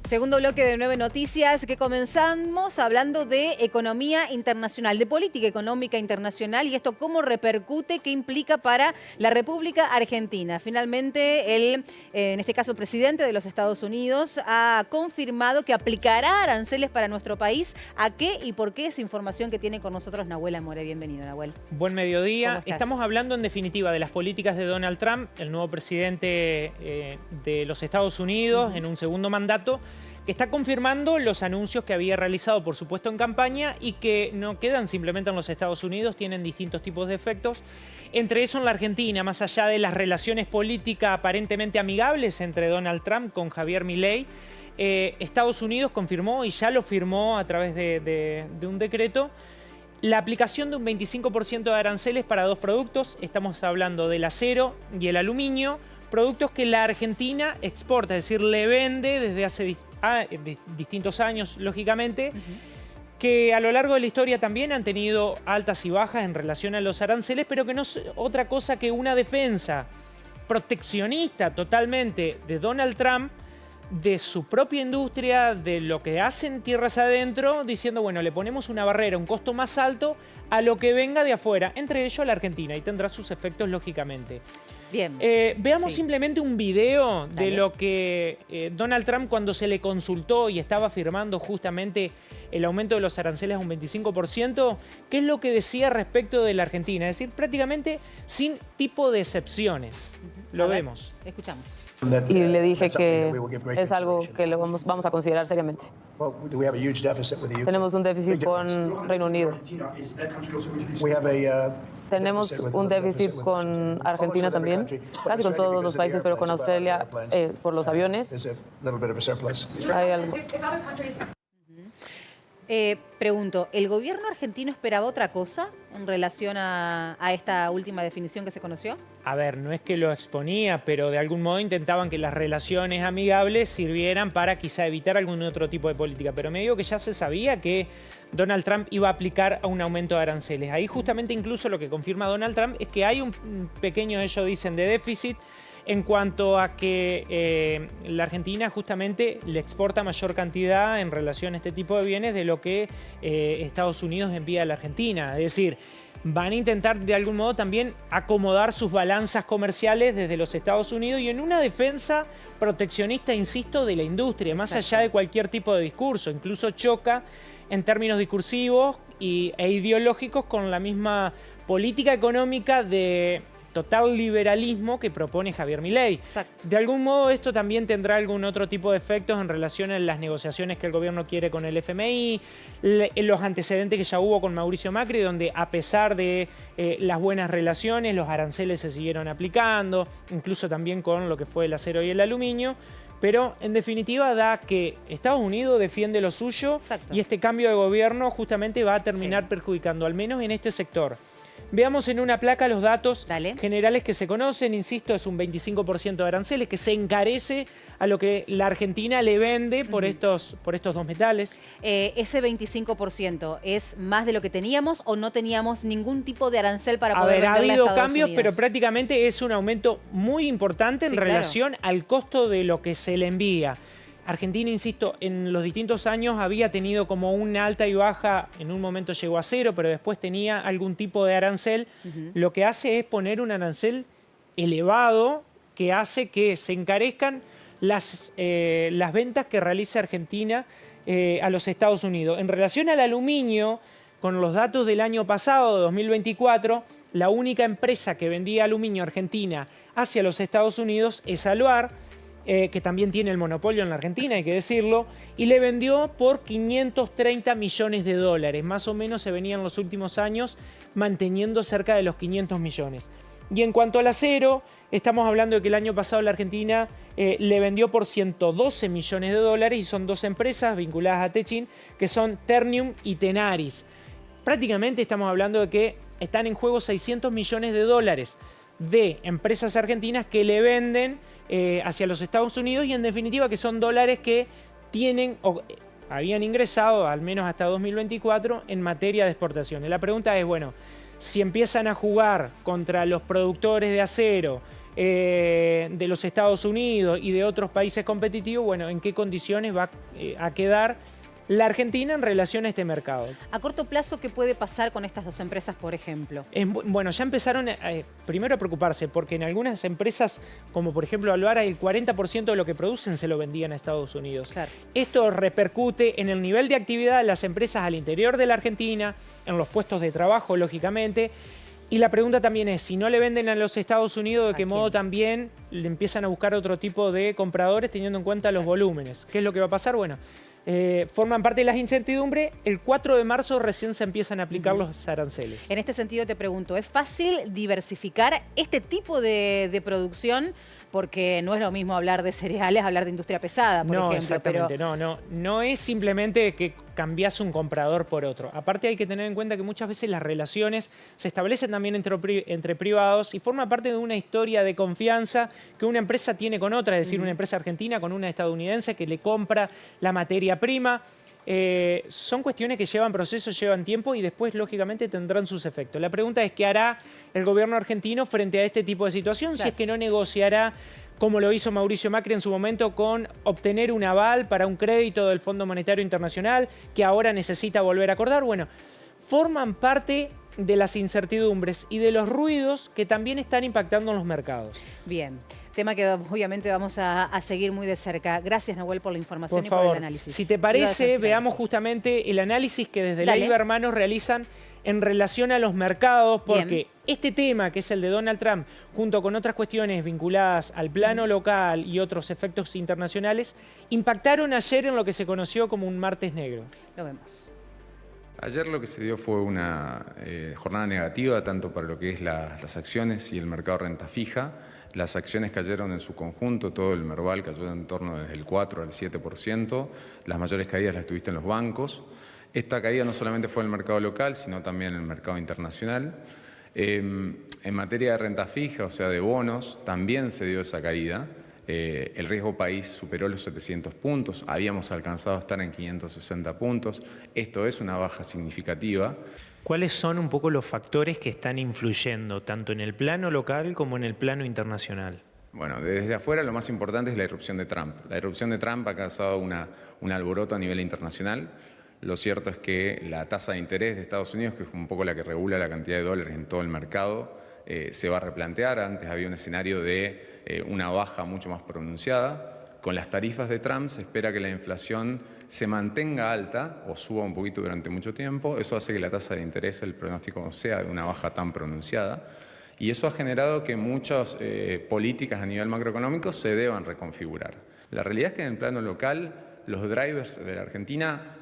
Segundo bloque de 9 Noticias, que comenzamos hablando de economía internacional, de política económica internacional y esto cómo repercute, qué implica para la República Argentina. Finalmente, en este caso, el presidente de los Estados Unidos ha confirmado que aplicará aranceles para nuestro país. ¿A qué y por qué? Es información que tiene con nosotros Nahuel Amore. Bienvenido, Nahuel. Buen mediodía. Estamos hablando en definitiva de las políticas de Donald Trump, el nuevo presidente de los Estados Unidos en un segundo mandato, que está confirmando los anuncios que había realizado, por supuesto, en campaña y que no quedan simplemente en los Estados Unidos, tienen distintos tipos de efectos. Entre eso en la Argentina, más allá de las relaciones políticas aparentemente amigables entre Donald Trump con Javier Milei, Estados Unidos confirmó y ya lo firmó a través de un decreto la aplicación de un 25% de aranceles para dos productos. Estamos hablando del acero y el aluminio, productos que la Argentina exporta, es decir, le vende desde hace distintos años, lógicamente, que a lo largo de la historia también han tenido altas y bajas en relación a los aranceles, pero que no es otra cosa que una defensa proteccionista totalmente de Donald Trump, de su propia industria, de lo que hacen tierras adentro, diciendo, bueno, le ponemos una barrera, un costo más alto a lo que venga de afuera, entre ellos la Argentina, y tendrá sus efectos lógicamente. Bien. Veamos simplemente un video de lo que Donald Trump, cuando se le consultó y estaba firmando justamente el aumento de los aranceles a un 25%, qué es lo que decía respecto de la Argentina, es decir, prácticamente sin tipo de excepciones. Lo vemos. Escuchamos. Y le dije que es algo que lo vamos a considerar seriamente. Tenemos un déficit con Reino Unido. Tenemos un déficit con Argentina también, casi con todos los países, pero con Australia por los aviones. Hay algo. Pregunto, ¿el gobierno argentino esperaba otra cosa en relación a esta última definición que se conoció? A ver, no es que lo exponía, pero de algún modo intentaban que las relaciones amigables sirvieran para quizá evitar algún otro tipo de política. Pero me digo que ya se sabía que Donald Trump iba a aplicar a un aumento de aranceles. Ahí justamente incluso lo que confirma Donald Trump es que hay un pequeño, ellos dicen, de déficit en cuanto a que la Argentina justamente le exporta mayor cantidad en relación a este tipo de bienes de lo que Estados Unidos envía a la Argentina. Es decir, van a intentar de algún modo también acomodar sus balanzas comerciales desde los Estados Unidos y en una defensa proteccionista, insisto, de la industria, más allá de cualquier tipo de discurso. Incluso choca en términos discursivos e ideológicos con la misma política económica de total liberalismo que propone Javier Milei. De algún modo esto también tendrá algún otro tipo de efectos en relación a las negociaciones que el gobierno quiere con el FMI, los antecedentes que ya hubo con Mauricio Macri, donde a pesar de las buenas relaciones, los aranceles se siguieron aplicando, incluso también con lo que fue el acero y el aluminio. Pero en definitiva da que Estados Unidos defiende lo suyo y este cambio de gobierno justamente va a terminar perjudicando, al menos en este sector. Veamos en una placa los datos generales que se conocen. Insisto, es un 25% de aranceles que se encarece a lo que la Argentina le vende por estos dos metales. ¿Ese 25% es más de lo que teníamos o no teníamos ningún tipo de arancel para poder venderle a Estados Unidos? Ha habido cambios, pero prácticamente es un aumento muy importante en relación al costo de lo que se le envía. Argentina, insisto, en los distintos años había tenido como una alta y baja, en un momento llegó a cero, pero después tenía algún tipo de arancel. Lo que hace es poner un arancel elevado que hace que se encarezcan las ventas que realiza Argentina a los Estados Unidos. En relación al aluminio, con los datos del año pasado, de 2024, la única empresa que vendía aluminio argentina hacia los Estados Unidos es Aluar, que también tiene el monopolio en la Argentina, hay que decirlo, y le vendió por 530 millones de dólares. Más o menos se venía en los últimos años manteniendo cerca de los 500 millones. Y en cuanto al acero, estamos hablando de que el año pasado la Argentina le vendió por 112 millones de dólares y son dos empresas vinculadas a Techin, que son Ternium y Tenaris. Prácticamente estamos hablando de que están en juego 600 millones de dólares de empresas argentinas que le venden hacia los Estados Unidos y en definitiva que son dólares que tienen o habían ingresado al menos hasta 2024 en materia de exportaciones. La pregunta es, bueno, si empiezan a jugar contra los productores de acero de los Estados Unidos y de otros países competitivos, bueno, en qué condiciones va a quedar la Argentina en relación a este mercado. A corto plazo, ¿qué puede pasar con estas dos empresas, por ejemplo? Bueno, ya empezaron primero a preocuparse, porque en algunas empresas, como por ejemplo Alvara, el 40% de lo que producen se lo vendían a Estados Unidos. Claro. Esto repercute en el nivel de actividad de las empresas al interior de la Argentina, en los puestos de trabajo, lógicamente. Y la pregunta también es, si no le venden a los Estados Unidos, ¿de qué modo también le empiezan a buscar otro tipo de compradores teniendo en cuenta los volúmenes? ¿Qué es lo que va a pasar? Bueno, forman parte de las incertidumbres. El 4 de marzo recién se empiezan a aplicar los aranceles. En este sentido te pregunto, ¿es fácil diversificar este tipo de producción? Porque no es lo mismo hablar de cereales, hablar de industria pesada, por ejemplo. Exactamente. No es simplemente que cambias un comprador por otro. Aparte hay que tener en cuenta que muchas veces las relaciones se establecen también entre privados y forma parte de una historia de confianza que una empresa tiene con otra, es decir, una empresa argentina con una estadounidense que le compra la materia prima. Son cuestiones que llevan procesos, llevan tiempo y después, lógicamente, tendrán sus efectos. La pregunta es qué hará el gobierno argentino frente a este tipo de situación, claro. Si es que no negociará, como lo hizo Mauricio Macri en su momento, con obtener un aval para un crédito del Fondo Monetario Internacional, que ahora necesita volver a acordar. Bueno, forman parte de las incertidumbres y de los ruidos que también están impactando en los mercados. Bien. Tema que obviamente vamos a seguir muy de cerca. Gracias, Nahuel, por la información por favor, y por el análisis. Si te parece, veamos justamente el análisis que desde la IVA Hermanos realizan en relación a los mercados, porque este tema, que es el de Donald Trump, junto con otras cuestiones vinculadas al plano local y otros efectos internacionales, impactaron ayer en lo que se conoció como un martes negro. Lo vemos. Ayer lo que se dio fue una jornada negativa, tanto para lo que es las acciones y el mercado renta fija. Las acciones cayeron en su conjunto, todo el Merval cayó en torno desde el 4 al 7%. Las mayores caídas las tuviste en los bancos. Esta caída no solamente fue en el mercado local, sino también en el mercado internacional. En materia de renta fija, o sea, de bonos, también se dio esa caída. El riesgo país superó los 700 puntos, habíamos alcanzado a estar en 560 puntos. Esto es una baja significativa. ¿Cuáles son un poco los factores que están influyendo tanto en el plano local como en el plano internacional? Bueno, desde afuera lo más importante es la irrupción de Trump. La irrupción de Trump ha causado un alboroto a nivel internacional. Lo cierto es que la tasa de interés de Estados Unidos, que es un poco la que regula la cantidad de dólares en todo el mercado, se va a replantear. Antes había un escenario de una baja mucho más pronunciada. Con las tarifas de Trump se espera que la inflación se mantenga alta o suba un poquito durante mucho tiempo. Eso hace que la tasa de interés, el pronóstico, sea de una baja tan pronunciada. Y eso ha generado que muchas políticas a nivel macroeconómico se deban reconfigurar. La realidad es que en el plano local los drivers de la Argentina